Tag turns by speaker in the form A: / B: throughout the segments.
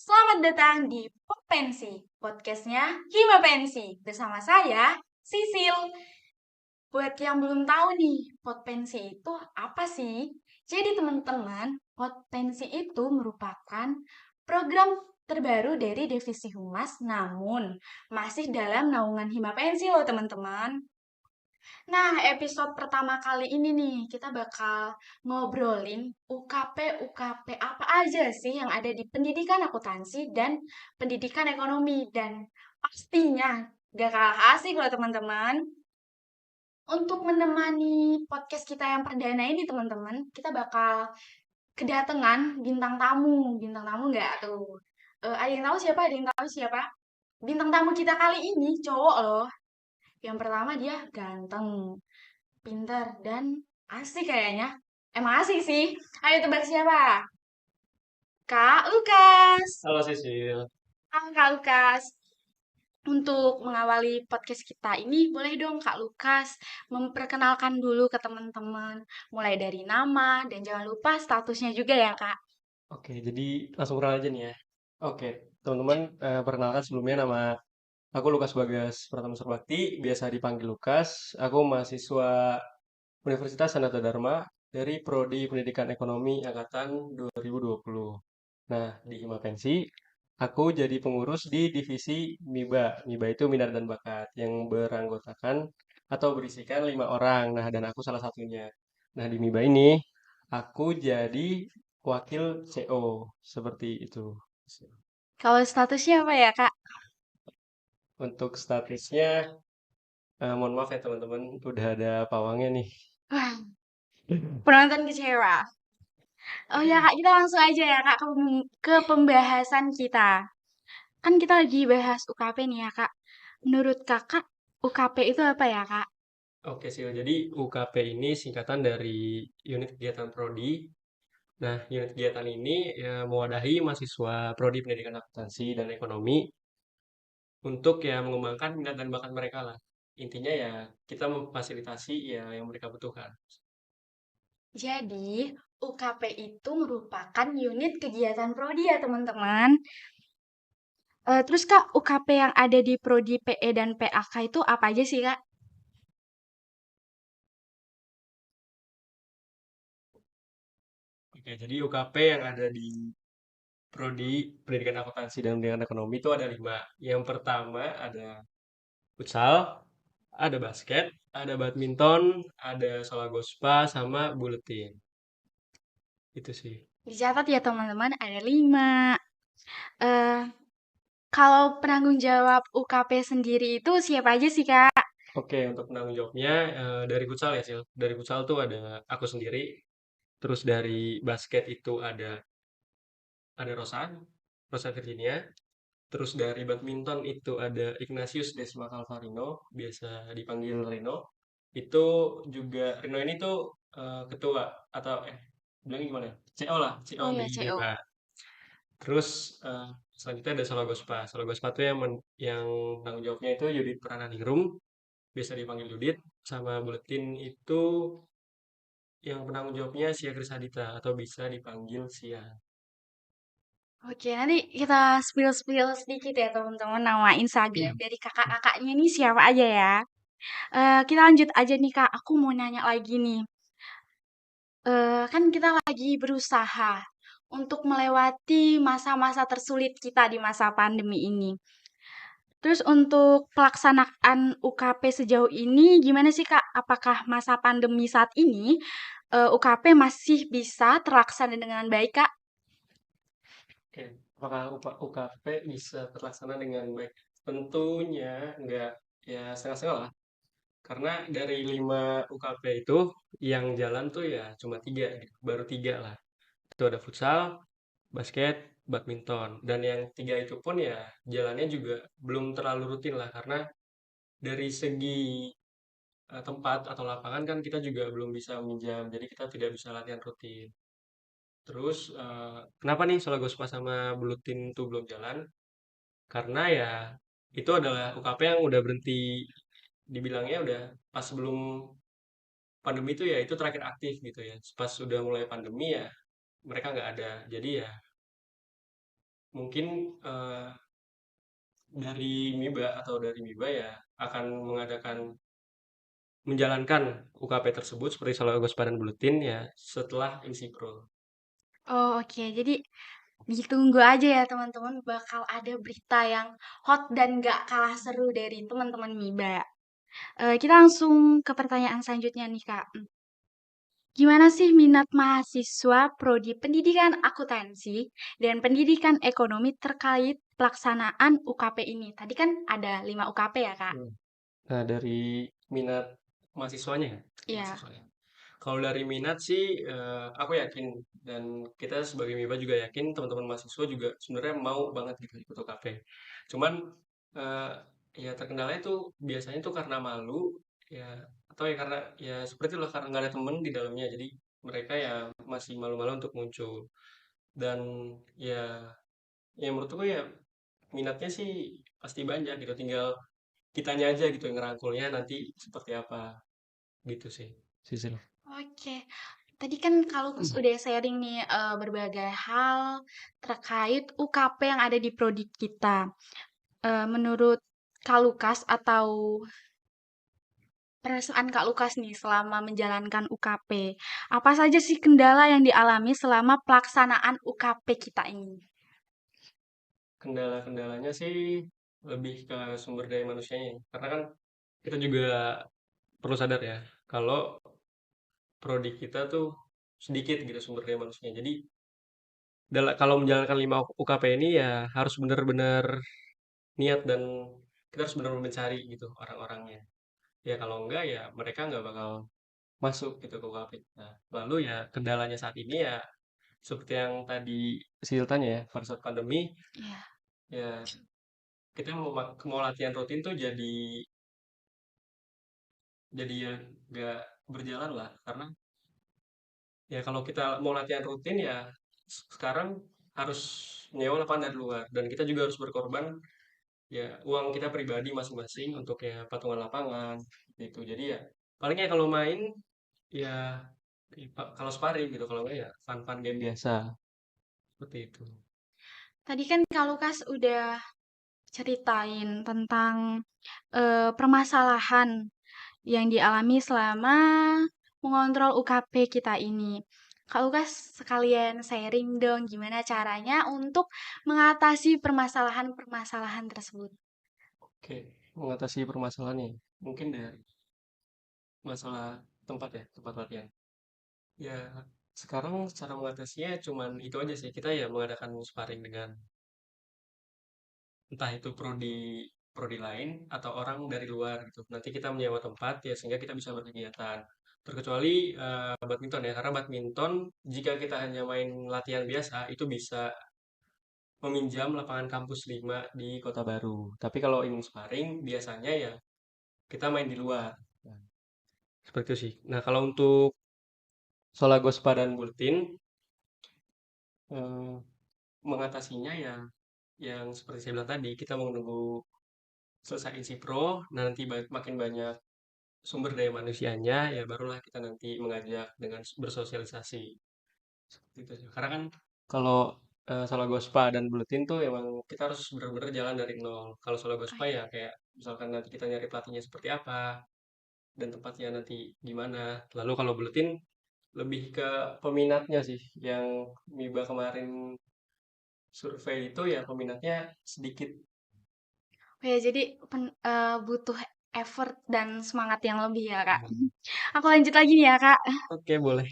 A: Selamat datang di Potensi, podcastnya Hima Pensi. Bersama saya, Sisil. Buat yang belum tahu nih, Potensi itu apa sih? Jadi teman-teman, Potensi itu merupakan program terbaru dari Divisi Humas, namun masih dalam naungan Hima Pensi loh teman-teman. Nah, episode pertama kali ini nih, kita bakal ngobrolin UKP apa aja sih yang ada di pendidikan akuntansi dan pendidikan ekonomi. Dan pastinya gak kalah asik loh teman-teman. Untuk menemani podcast kita yang perdana ini teman-teman, kita bakal kedatangan bintang tamu. Bintang tamu nggak tuh? Ada yang tahu siapa? Ada yang tahu siapa? Bintang tamu kita kali ini cowok loh. Yang pertama dia ganteng, pintar, dan asik kayaknya. Emang asik sih. Ayo tebak siapa? Kak Lukas.
B: Halo Sisil.
A: Halo Kak Lukas. Untuk mengawali podcast kita ini, boleh dong Kak Lukas memperkenalkan dulu ke teman-teman. Mulai dari nama, dan jangan lupa statusnya juga ya Kak.
B: Oke, jadi langsung kenal aja nih ya. Oke, teman-teman, perkenalkan sebelumnya nama aku Lukas Bagas Pratama Surbakti, biasa dipanggil Lukas. Aku mahasiswa Universitas Sanata Dharma dari Prodi Pendidikan Ekonomi Angkatan 2020. Nah, di Himapensi, aku jadi pengurus di divisi MIBA. MIBA itu Minat dan Bakat yang beranggotakan atau berisikan 5 orang. Nah, dan aku salah satunya. Nah, di MIBA ini aku jadi wakil CO seperti itu.
A: Kalau statusnya apa ya Kak?
B: Untuk statusnya, mohon maaf ya teman-teman, udah ada pawangnya nih.
A: Wah, penonton kecewa. Oh ya Kak, kita langsung aja ya Kak ke pembahasan kita. Kan kita lagi bahas UKP nih ya Kak. Menurut Kakak, UKP itu apa ya Kak?
B: Oke sih, jadi UKP ini singkatan dari Unit Kegiatan Prodi. Nah, unit kegiatan ini ya, mewadahi mahasiswa Prodi Pendidikan Akuntansi dan Ekonomi untuk ya mengembangkan minat dan bakat mereka lah. Intinya ya kita memfasilitasi ya yang mereka butuhkan.
A: Jadi, UKP itu merupakan unit kegiatan prodi ya teman-teman. Terus Kak, UKP yang ada di prodi PE dan PAK itu apa aja sih Kak?
B: Oke, jadi UKP yang ada di Prodi Pendidikan Akuntansi dan Pendidikan Ekonomi itu ada 5. Yang pertama ada futsal, ada basket, ada badminton, ada solagospa, sama buletin. Itu sih.
A: Dicatat ya teman-teman, ada 5. Eh, Kalau penanggung jawab UKP sendiri itu siapa aja sih Kak?
B: Oke, untuk penanggung jawabnya dari futsal ya, Sil. Dari futsal tuh ada aku sendiri. Terus dari basket itu ada Rosa Virginia. Terus dari badminton itu ada Ignatius Desma Calvarino, biasa dipanggil Reno. Itu juga Reno ini tuh ketua atau bilangnya gimana? CO lah, CO
A: Oh
B: di
A: ya, CO.
B: MIBA. Terus selanjutnya ada Salagospa. Salagospa tuh yang tanggung jawabnya itu Yudit Prananingrum, biasa dipanggil Yudit. Sama Buletin itu yang penanggung jawabnya Sia Krisadita atau bisa dipanggil Sia.
A: Oke, nanti kita spill-spill sedikit ya teman-teman nama Instagram dari kakak-kakaknya ini siapa aja ya. Kita lanjut aja nih Kak, aku mau nanya lagi nih. Kan kita lagi berusaha untuk melewati masa-masa tersulit kita di masa pandemi ini. Terus untuk pelaksanaan UKP sejauh ini gimana sih Kak? Apakah masa pandemi saat ini UKP masih bisa terlaksana dengan baik Kak?
B: Oke, apakah UKP bisa terlaksana dengan baik? Tentunya enggak, ya setengah-setengah lah. Karena dari 5 UKP itu yang jalan tuh ya cuma 3, baru 3 lah. Itu ada futsal, basket, badminton. Dan yang 3 itu pun ya jalannya juga belum terlalu rutin lah karena dari segi tempat atau lapangan kan kita juga belum bisa meminjam, jadi kita tidak bisa latihan rutin. Terus kenapa nih Solagospa sama Blutin tuh belum jalan? Karena ya itu adalah UKP yang udah berhenti, dibilangnya udah pas sebelum pandemi itu ya itu terakhir aktif gitu ya. Pas sudah mulai pandemi ya mereka nggak ada. Jadi ya mungkin dari MIBA atau dari MIBA ya akan menjalankan UKP tersebut seperti Salah Gospa dan Buletin ya setelah Insipro.
A: Oh, oke. Jadi ditunggu aja ya teman-teman, bakal ada berita yang hot dan gak kalah seru dari teman-teman MIBA. Kita langsung ke pertanyaan selanjutnya nih, Kak. Gimana sih minat mahasiswa prodi pendidikan akuntansi dan pendidikan ekonomi terkait pelaksanaan UKP ini? Tadi kan ada 5 UKP ya, Kak?
B: Hmm. Nah, dari minat mahasiswanya ya,
A: Iya.
B: mahasiswanya. Kalau dari minat sih, aku yakin dan kita sebagai MIBA juga yakin teman-teman mahasiswa juga sebenarnya mau banget gitu ikut UKP. Cuman eh, ya terkendalanya tuh biasanya tuh karena malu ya atau ya karena ya seperti itulah karena nggak ada temen di dalamnya jadi mereka ya masih malu-malu untuk muncul dan ya menurutku ya minatnya sih pasti banyak gitu tinggal kitanya aja gitu yang ngerangkulnya nanti seperti apa gitu sih Sisil.
A: Oke. Tadi kan kalau udah sharing nih berbagai hal terkait UKP yang ada di prodi kita. Menurut Kak Lukas atau perasaan Kak Lukas nih selama menjalankan UKP, apa saja sih kendala yang dialami selama pelaksanaan UKP kita ini?
B: Kendala-kendalanya sih lebih ke sumber daya manusianya ya. Karena kan kita juga perlu sadar ya kalau prodi kita tuh sedikit gitu sumber daya manusianya jadi kalau menjalankan 5 UKP ini ya harus benar-benar niat dan kita harus benar-benar mencari gitu orang-orangnya. Ya kalau enggak ya mereka nggak bakal masuk gitu ke UKP kita. Lalu ya kendalanya saat ini ya seperti yang tadi Sil tanya ya, pada saat pandemi
A: Iya.
B: ya kita mau latihan rutin tuh jadi ya nggak berjalan lah karena ya kalau kita mau latihan rutin ya sekarang harus nyewa lapangan dari luar dan kita juga harus berkorban ya uang kita pribadi masing-masing untuk ya patungan lapangan gitu. Jadi ya palingnya kalau main ya kalau sparring gitu kalau enggak ya fun-fun game biasa seperti itu.
A: Tadi kan Kak Lukas udah ceritain tentang permasalahan yang dialami selama mengontrol UKP kita ini. Kak Lukas sekalian sharing dong gimana caranya untuk mengatasi permasalahan-permasalahan tersebut.
B: Oke, mengatasi permasalahannya mungkin dari masalah tempat ya tempat latihan. Ya, sekarang cara mengatasinya cuman itu aja sih. Kita ya mengadakan sparring dengan entah itu prodi lain atau orang dari luar gitu. Nanti kita menyewa tempat ya sehingga kita bisa berkegiatan. Terkecuali badminton ya, karena badminton jika kita hanya main latihan biasa itu bisa meminjam lapangan kampus 5 di Kota Baru. Tapi kalau ingin sparring biasanya ya kita main di luar. Nah, seperti itu sih. Nah, kalau untuk Solagospa dan Bulletin eh, mengatasinya ya yang seperti saya bilang tadi, kita mau menunggu selesai isi pro, nah nanti makin banyak sumber daya manusianya, ya barulah kita nanti mengajak dengan bersosialisasi. Seperti itu aja. Karena kan kalau Salah Gospa dan Buletin tuh emang kita harus benar-benar jalan dari nol. Kalau Salah
A: Oh
B: Gospa
A: iya.
B: ya kayak misalkan nanti kita nyari pelatihnya seperti apa dan tempatnya nanti gimana. Lalu kalau Buletin lebih ke peminatnya sih, yang MIBA kemarin survei itu ya peminatnya sedikit.
A: Oh ya, jadi butuh effort dan semangat yang lebih ya, Kak.
B: Hmm.
A: Aku lanjut lagi nih ya, Kak.
B: Oke, boleh.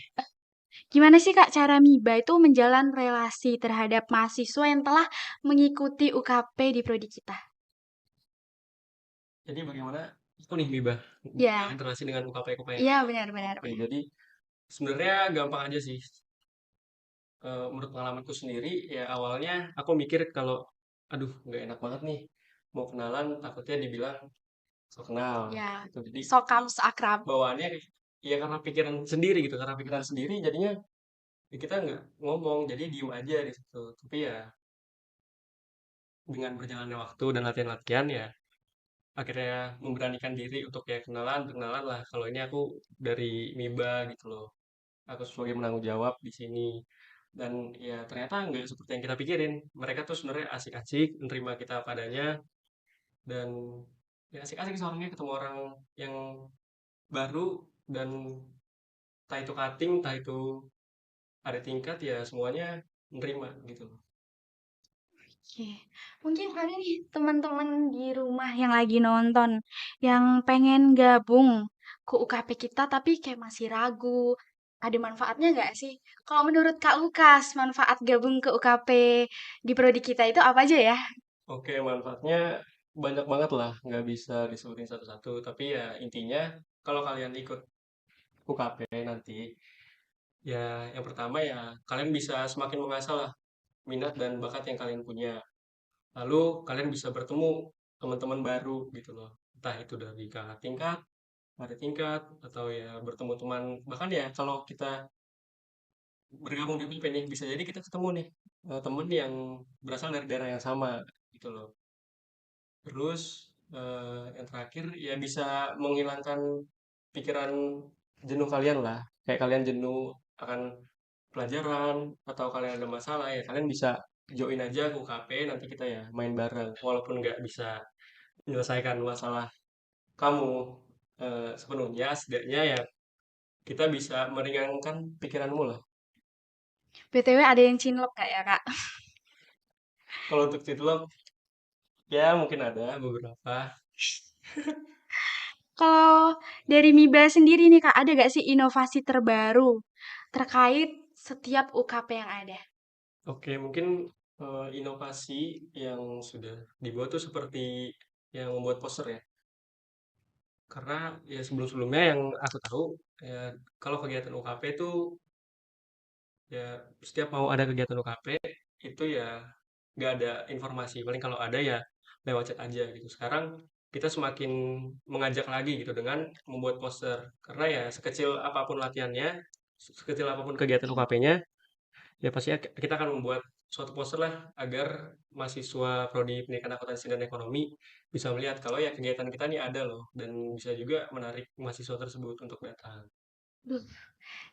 A: Gimana sih, Kak, cara MIBA itu menjalin relasi terhadap mahasiswa yang telah mengikuti UKP di prodi kita?
B: Jadi bagaimana itu nih Miba
A: Ya,
B: interaksi dengan UKP-UKP?
A: iya benar-benar.
B: Oke, jadi sebenarnya gampang aja sih. Menurut pengalamanku sendiri, ya awalnya aku mikir kalau, aduh nggak enak banget nih, mau kenalan takutnya dibilang so kenal.
A: Ya,
B: Gitu. Jadi
A: sokam seakrab.
B: bawaannya ya karena pikiran sendiri gitu, karena pikiran sendiri jadinya ya kita nggak ngomong, jadi diem aja di situ. Tapi ya dengan berjalannya waktu dan latihan-latihan ya akhirnya memberanikan diri untuk ya kenalan lah. Kalau ini aku dari MIBA gitu loh. Aku sebagai penanggung jawab di sini. dan ya ternyata nggak seperti yang kita pikirin. Mereka tuh sebenarnya asik-asik menerima kita padanya, dan ya asik-asik sih orangnya, ketemu orang yang baru, dan entah itu cutting, entah itu ada tingkat, ya semuanya menerima gitu loh.
A: Oke, mungkin ada nih teman-teman di rumah yang lagi nonton, yang pengen gabung ke UKP kita tapi kayak masih ragu. Ada manfaatnya nggak sih? Kalau menurut Kak Lukas, manfaat gabung ke UKP di prodi kita itu apa aja ya?
B: Oke, manfaatnya banyak banget lah, nggak bisa disebutin satu-satu. Tapi ya intinya, kalau kalian ikut UKP nanti, ya yang pertama ya kalian bisa semakin mengasah lah minat dan bakat yang kalian punya. Lalu kalian bisa bertemu teman-teman baru gitu loh. Entah itu dari kakak tingkat, adik tingkat, atau ya bertemu teman. Bahkan ya kalau kita bergabung di UKP nih, bisa jadi kita ketemu nih temen yang berasal dari daerah yang sama gitu loh. Terus yang terakhir ya bisa menghilangkan pikiran jenuh kalian lah. Kayak kalian jenuh akan pelajaran atau kalian ada masalah, ya kalian bisa join aja ke UKP, nanti kita ya main bareng. Walaupun nggak bisa menyelesaikan masalah kamu sepenuhnya, setidaknya ya kita bisa meringankan pikiranmu lah.
A: BTW ada yang cinlok nggak ya Kak?
B: Kalau untuk titlok ya mungkin ada beberapa.
A: Kalau dari Miba sendiri nih Kak, ada gak sih inovasi terbaru terkait setiap UKP yang ada?
B: Oke, mungkin inovasi yang sudah dibuat tuh seperti yang membuat poster ya. Karena ya sebelum-sebelumnya yang aku tahu, ya kalau kegiatan UKP itu ya setiap mau ada kegiatan UKP itu ya nggak ada informasi. Paling kalau ada ya lewat chat aja gitu. Sekarang kita semakin mengajak lagi gitu dengan membuat poster. Karena ya sekecil apapun latihannya, sekecil apapun kegiatan UKP-nya, ya pasti kita akan membuat suatu poster lah agar mahasiswa prodi pendidikan akuntansi dan ekonomi bisa melihat kalau ya kegiatan kita ini ada loh, dan bisa juga menarik mahasiswa tersebut untuk datang.
A: Duh,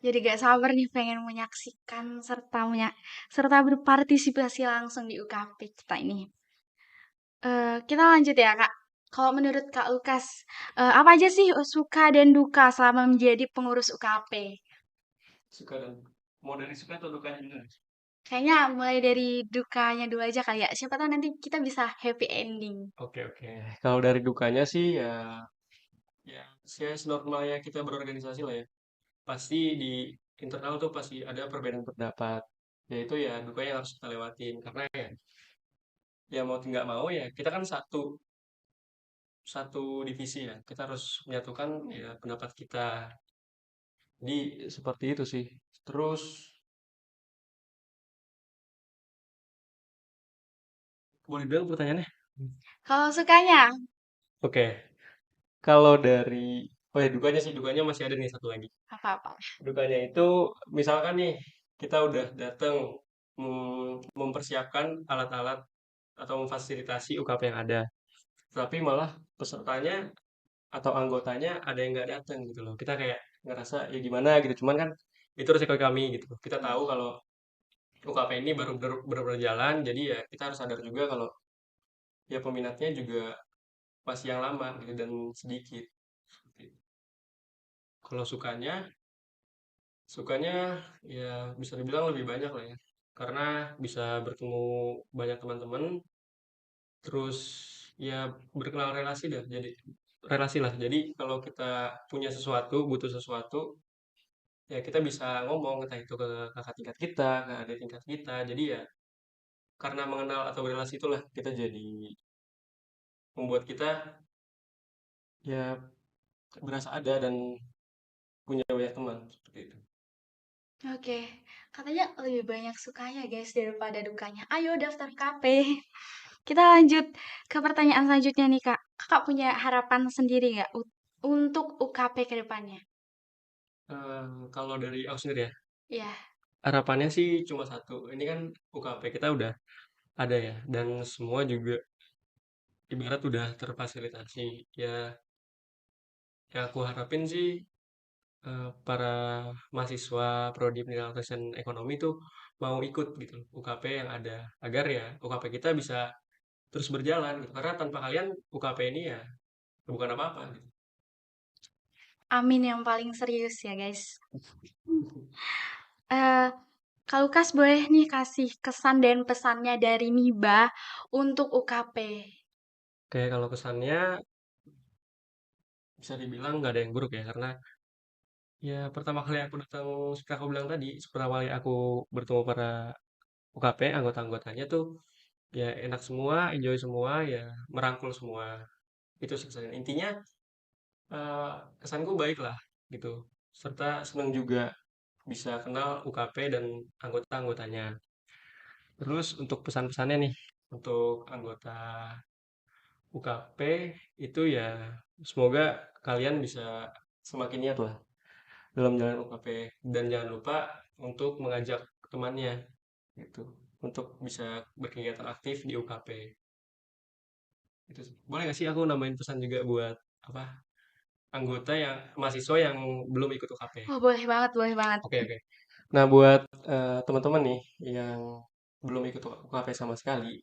A: jadi gak sabar nih pengen menyaksikan serta berpartisipasi langsung di UKP kita ini. Kita lanjut ya Kak. Kalau menurut Kak Lukas, apa aja sih suka dan duka selama menjadi pengurus UKP?
B: Suka dan mau dari suka atau dukanya dulu nih?
A: Kayaknya mulai dari dukanya dulu aja kali ya. Siapa tahu nanti kita bisa happy ending.
B: Oke, oke. Kalau dari dukanya sih ya ya senormalnya kita berorganisasi lah ya. Pasti di internal tuh pasti ada perbedaan pendapat. Yaitu ya duka yang harus kita lewatin, karena ya mau nggak mau ya kita kan satu satu divisi ya. Kita harus menyatukan ya pendapat kita. Jadi seperti itu sih. Terus boleh bilang pertanyaannya?
A: Kalau sukanya,
B: Oke, kalau dari oh ya dukanya sih, dukanya masih ada nih satu lagi.
A: apa-apa.
B: Dukanya itu misalkan nih kita udah datang mempersiapkan alat-alat atau memfasilitasi UKP yang ada, tapi malah pesertanya atau anggotanya ada yang nggak datang gitu loh. Kita kayak ngerasa ya gimana gitu. Cuman kan itu resiko kami gitu. Kita tahu kalau UKP ini baru berjalan, jadi ya kita harus sadar juga kalau ya peminatnya juga masih yang lama gitu dan sedikit. Kalau sukanya ya bisa dibilang lebih banyak lah ya. Karena bisa bertemu banyak teman-teman, terus ya berkenal relasi dah. Jadi relasi lah. Jadi kalau kita punya sesuatu, butuh sesuatu, ya kita bisa ngomong entah itu ke kakak tingkat kita, ke adik tingkat kita. Jadi ya karena mengenal atau berelasi itulah kita jadi membuat kita ya berasa ada dan punya banyak teman seperti itu.
A: Oke, katanya lebih banyak sukanya guys daripada dukanya. Ayo daftar KP. Kita lanjut ke pertanyaan selanjutnya nih Kak. Kakak punya harapan sendiri nggak untuk UKP ke depannya?
B: Kalau dari aku sendiri ya,
A: Ya,
B: harapannya sih cuma satu. Ini kan UKP kita udah ada ya, dan semua juga ibarat udah terfasilitasi. Ya, ya aku harapin sih para mahasiswa prodi pendidikan dan ekonomi tuh mau ikut gitu UKP yang ada agar ya UKP kita bisa terus berjalan gitu. Karena tanpa kalian UKP ini ya bukan apa-apa gitu.
A: Amin yang paling serius ya guys. Eh, Kak Lukas boleh nih kasih kesan dan pesannya dari Miba untuk UKP.
B: Oke, kalau kesannya bisa dibilang nggak ada yang buruk ya karena ya pertama kali aku datang seperti aku bilang tadi, pertama kali aku bertemu para UKP anggota-anggotanya tuh ya enak semua, enjoy semua, ya merangkul semua. Itu sih kesannya. Intinya eh, kesanku baik lah gitu. Serta senang juga bisa kenal UKP dan anggota-anggotanya. Terus untuk pesan-pesannya nih untuk anggota UKP itu ya semoga kalian bisa semakin niat lah dalam jalan UKP dan jangan lupa untuk mengajak temannya gitu untuk bisa berkegiatan aktif di UKP. Itu sih. Boleh nggak sih aku nambahin pesan juga buat apa anggota yang mahasiswa yang belum ikut UKP?
A: Oh, boleh banget, boleh banget.
B: Oke, oke. Nah, buat teman-teman nih yang belum ikut UKP sama sekali,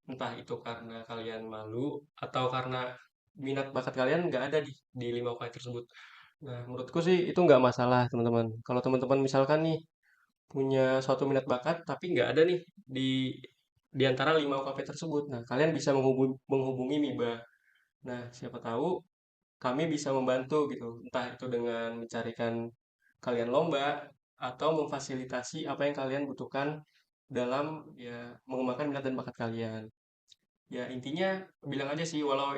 B: entah itu karena kalian malu atau karena minat bakat kalian nggak ada di 5 UKP tersebut. Nah, menurutku sih itu nggak masalah, teman-teman. Kalau teman-teman misalkan nih punya suatu minat bakat tapi nggak ada nih di antara 5 UKP tersebut. Nah, kalian bisa menghubungi MIBA. Nah, siapa tahu kami bisa membantu gitu, entah itu dengan mencarikan kalian lomba atau memfasilitasi apa yang kalian butuhkan dalam ya mengembangkan minat dan bakat kalian. Ya intinya bilang aja sih walau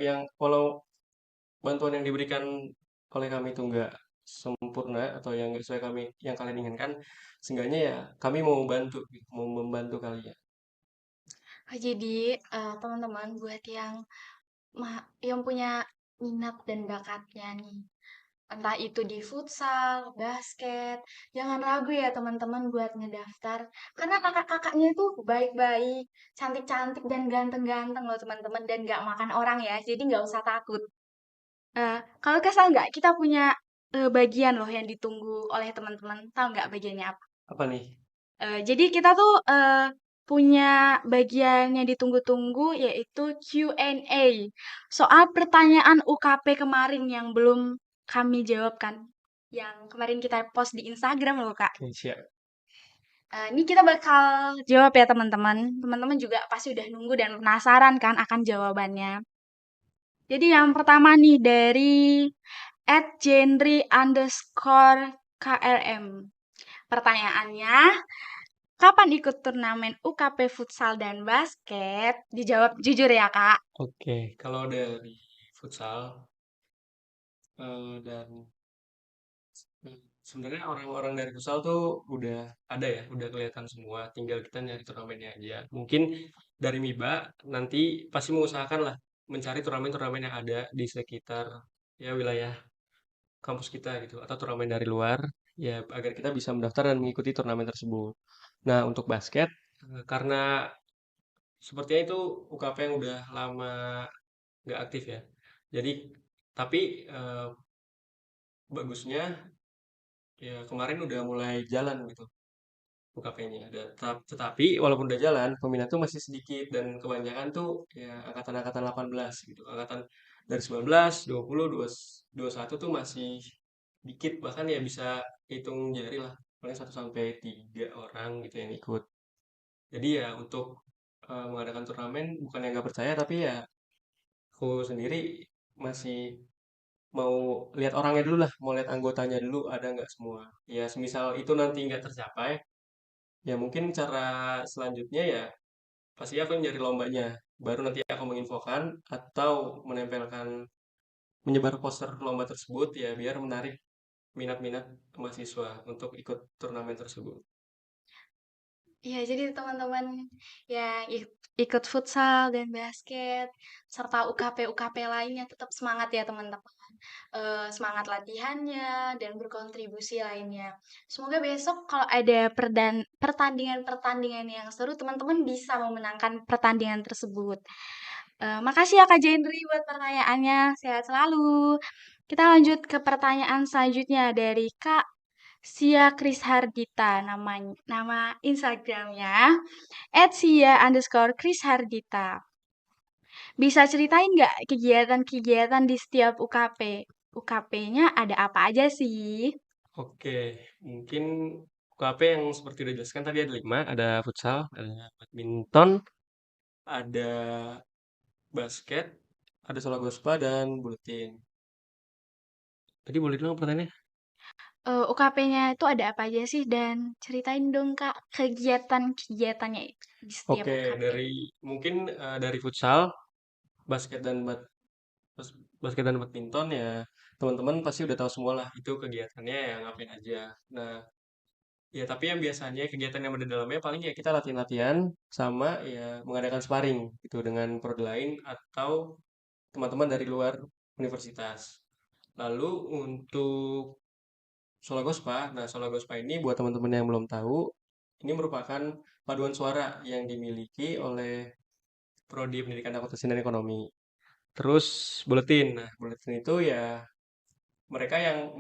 B: bantuan yang diberikan oleh kami itu nggak sempurna atau yang nggak sesuai kami yang kalian inginkan, seenggaknya ya kami mau membantu, gitu, mau membantu kalian.
A: Oh, jadi teman-teman buat yang punya minat dan bakatnya nih, entah itu di futsal, basket, jangan ragu ya teman-teman buat ngedaftar. Karena kakak-kakaknya itu baik-baik, cantik-cantik dan ganteng-ganteng loh teman-teman dan nggak makan orang ya, jadi nggak usah takut. Kalau kesal nggak, kita punya bagian loh yang ditunggu oleh teman-teman. Tahu nggak bagiannya apa?
B: Apa nih?
A: Jadi kita tuh punya bagian yang ditunggu-tunggu yaitu Q&A soal pertanyaan UKP kemarin yang belum kami jawabkan. Yang kemarin kita post di Instagram loh, Kak.
B: Oke, siap.
A: Ini kita bakal jawab ya teman-teman. Teman-teman juga pasti udah nunggu dan penasaran kan akan jawabannya. Jadi yang pertama nih dari @genry_klm. Pertanyaannya, kapan ikut turnamen UKP futsal dan basket? Dijawab jujur ya, Kak.
B: Oke, kalau dari futsal dan sebenarnya orang-orang dari futsal tuh udah ada ya, udah kelihatan semua. Tinggal kita nyari turnamennya aja. Mungkin dari MIBA nanti pasti mengusahakan lah mencari turnamen-turnamen yang ada di sekitar ya wilayah kampus kita gitu atau turnamen dari luar ya agar kita bisa mendaftar dan mengikuti turnamen tersebut. Nah, untuk basket karena sepertinya itu UKP yang udah lama nggak aktif ya. Jadi tapi bagusnya ya kemarin udah mulai jalan gitu UKP-nya. Tetapi walaupun udah jalan, peminat tuh masih sedikit dan kebanyakan tuh ya angkatan-angkatan 18 gitu. Angkatan dari 19, 20, 21 tuh masih dikit bahkan ya bisa hitung jari lah. Paling 1 sampai 3 orang gitu yang ikut. Jadi ya untuk mengadakan turnamen bukan yang nggak percaya tapi ya aku sendiri masih mau lihat orangnya dulu lah, mau lihat anggotanya dulu ada nggak semua. Ya semisal itu nanti nggak tercapai, ya mungkin cara selanjutnya ya pasti aku nyari lombanya. Baru nanti aku menginfokan atau menempelkan menyebar poster lomba tersebut ya biar menarik minat-minat mahasiswa untuk ikut turnamen tersebut.
A: Iya, jadi teman-teman yang ikut futsal dan basket, serta UKP-UKP lainnya tetap semangat ya teman-teman. Semangat latihannya dan berkontribusi lainnya. Semoga besok kalau ada pertandingan-pertandingan yang seru, teman-teman bisa memenangkan pertandingan tersebut. Makasih ya Kak Jendri buat pertanyaannya. Sehat selalu. Kita lanjut ke pertanyaan selanjutnya dari Kak Sia Krishardita, nama Instagramnya @sia_krishardita. Bisa ceritain nggak kegiatan-kegiatan di setiap UKP? UKP-nya ada apa aja sih?
B: Oke, mungkin UKP yang seperti udah jelaskan tadi ada 5, ada futsal, ada badminton, ada basket, ada solagospa, dan buletin. Tadi boleh dong pertanyaannya?
A: UKP-nya itu ada apa aja sih? Dan ceritain dong Kak kegiatan-kegiatannya di setiap
B: Oke,
A: UKP.
B: mungkin dari futsal, basket dan basket dan badminton ya teman-teman pasti udah tahu semua lah itu kegiatannya ya ngapain aja. Nah, ya tapi yang biasanya kegiatan yang ada di dalamnya paling ya kita latihan-latihan sama ya mengadakan sparring gitu dengan prodi lain atau teman-teman dari luar universitas. Lalu untuk Solagospa, nah Solagospa ini buat teman-teman yang belum tahu, ini merupakan paduan suara yang dimiliki oleh Prodi Pendidikan Akuntansi dan Ekonomi. Terus buletin, nah buletin itu ya mereka yang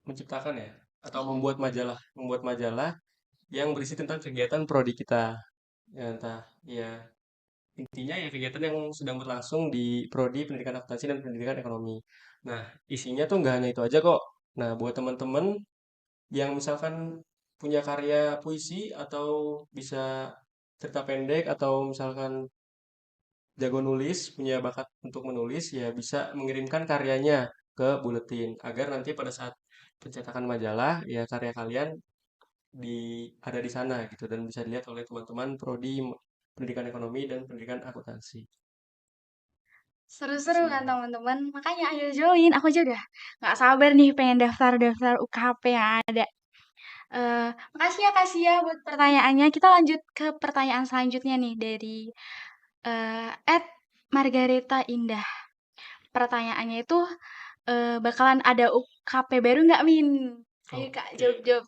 B: menciptakan ya atau membuat majalah yang berisi tentang kegiatan prodi kita. Ya, entah ya intinya ya kegiatan yang sedang berlangsung di prodi Pendidikan Akuntansi dan Pendidikan Ekonomi. Nah, isinya tuh nggak hanya itu aja kok. Nah, buat teman-teman yang misalkan punya karya puisi atau bisa cerita pendek atau misalkan jago nulis, punya bakat untuk menulis, ya bisa mengirimkan karyanya ke buletin agar nanti pada saat pencetakan majalah ya karya kalian ada di sana gitu dan bisa dilihat oleh teman-teman prodi Pendidikan Ekonomi dan Pendidikan Akuntansi.
A: Seru-seru kan
B: Sih.
A: teman-teman? Makanya ayo join. Aku aja udah nggak sabar nih pengen daftar-daftar UKP yang ada. Makasih ya Kak Sia buat pertanyaannya. Kita lanjut ke pertanyaan selanjutnya nih dari Ed Margareta Indah. Pertanyaannya itu bakalan ada UKP baru nggak Min? Ayo Kak,
B: Oke.
A: jawab-jawab.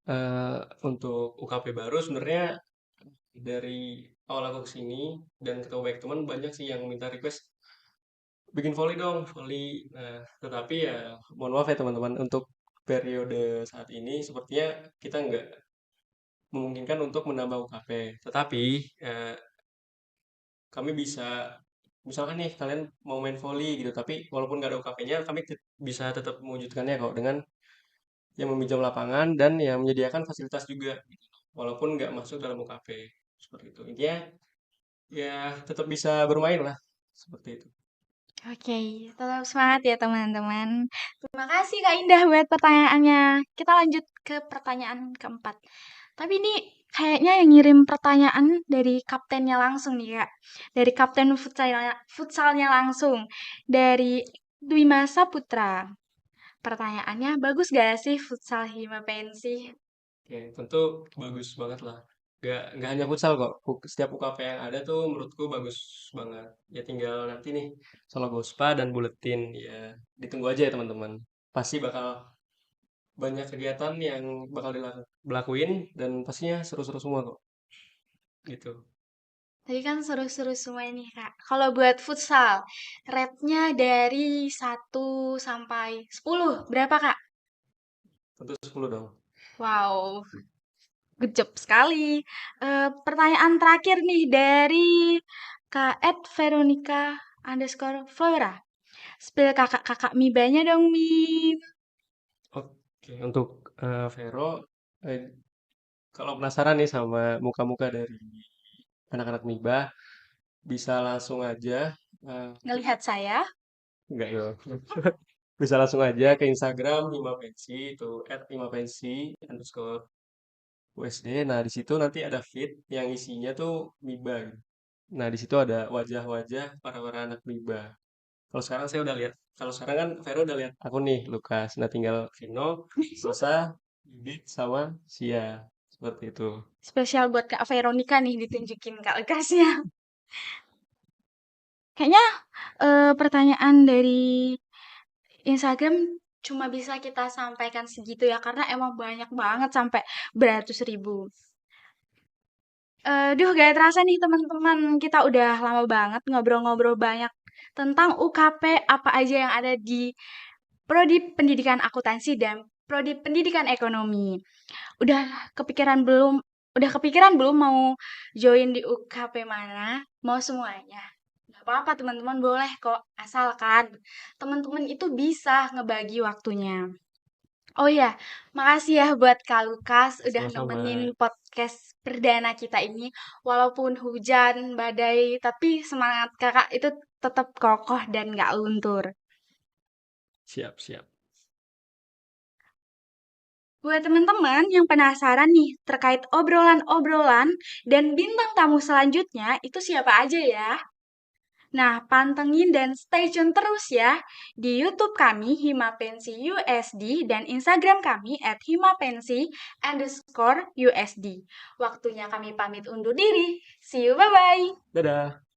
B: Eh, untuk UKP baru sebenarnya dari awal aku kesini dan ketemu baik teman banyak sih yang minta request bikin volley dong, volley. Nah, tetapi ya mohon maaf ya teman-teman untuk periode saat ini sepertinya kita nggak memungkinkan untuk menambah UKP. Tetapi eh, kami bisa misalkan nih kalian mau main volley gitu, tapi walaupun nggak ada UKP-nya, kami bisa tetap mewujudkannya kok dengan yang meminjam lapangan dan yang menyediakan fasilitas juga, gitu. Walaupun nggak masuk dalam UKP seperti itu. Intinya ya tetap bisa bermain lah seperti itu.
A: Oke, tetap semangat ya teman-teman. Terima kasih Kak Indah buat pertanyaannya. Kita lanjut ke pertanyaan keempat. Tapi ini kayaknya yang ngirim pertanyaan dari kaptennya langsung nih Kak. Dari kapten futsalnya langsung. Dari Dwi Saputra. Pertanyaannya, bagus gak sih futsal Hima Pensi?
B: Oke, tentu bagus banget lah. Nggak hanya futsal kok. Setiap UKP yang ada tuh menurutku bagus banget. Ya tinggal nanti nih soal Gospa dan Buletin. Ya ditunggu aja ya teman-teman. Pasti bakal banyak kegiatan yang bakal dilakuin dan pastinya seru-seru semua kok. Gitu.
A: Tadi kan seru-seru semua nih Kak. Kalau buat futsal, rate-nya dari 1 sampai 10, berapa Kak?
B: Tentu 10 dong.
A: Wow, good job sekali. Pertanyaan terakhir nih dari Kak Ed Veronica underscore Flora. Spill kakak-kakak Mibanya dong, Mi.
B: Oke, untuk Vero, eh, kalau penasaran nih sama muka-muka dari anak-anak MIBA, bisa langsung aja eh,
A: Ngelihat saya.
B: enggak ya. Bisa langsung aja ke Instagram Himapensi itu @himapensi_USD. Nah, di situ nanti ada feed yang isinya tuh MIBA gitu. Nah, di situ ada wajah-wajah para anak MIBA. Kalau sekarang kan Vero udah lihat aku nih, Lukas. Nah, tinggal Vino, Sosa, Didit, sama Sia. Seperti itu.
A: Spesial buat Kak Veronica nih ditunjukin Kak Lekasnya. Kayaknya pertanyaan dari Instagram cuma bisa kita sampaikan segitu ya karena emang banyak banget sampai beratus ribu. Duh, gak terasa nih teman-teman, kita udah lama banget ngobrol-ngobrol banyak tentang UKP apa aja yang ada di Prodi Pendidikan Akuntansi dan Prodi Pendidikan Ekonomi. Udah kepikiran belum? Udah kepikiran belum mau join di UKP mana? Mau semuanya? Gak apa-apa teman-teman, boleh kok. Asalkan teman-teman itu bisa ngebagi waktunya. Oh ya, makasih ya buat Kak Lukas udah
B: Sama-sama.
A: nemenin podcast perdana kita ini. Walaupun hujan, badai, tapi semangat kakak itu tetap kokoh dan gak luntur.
B: Siap, siap.
A: Buat teman-teman yang penasaran nih terkait obrolan-obrolan dan bintang tamu selanjutnya, itu siapa aja ya? Nah, pantengin dan stay tune terus ya di YouTube kami Himapensi USD dan Instagram kami @himapensi_USD. Waktunya kami pamit undur diri. See you, bye-bye.
B: Dadah.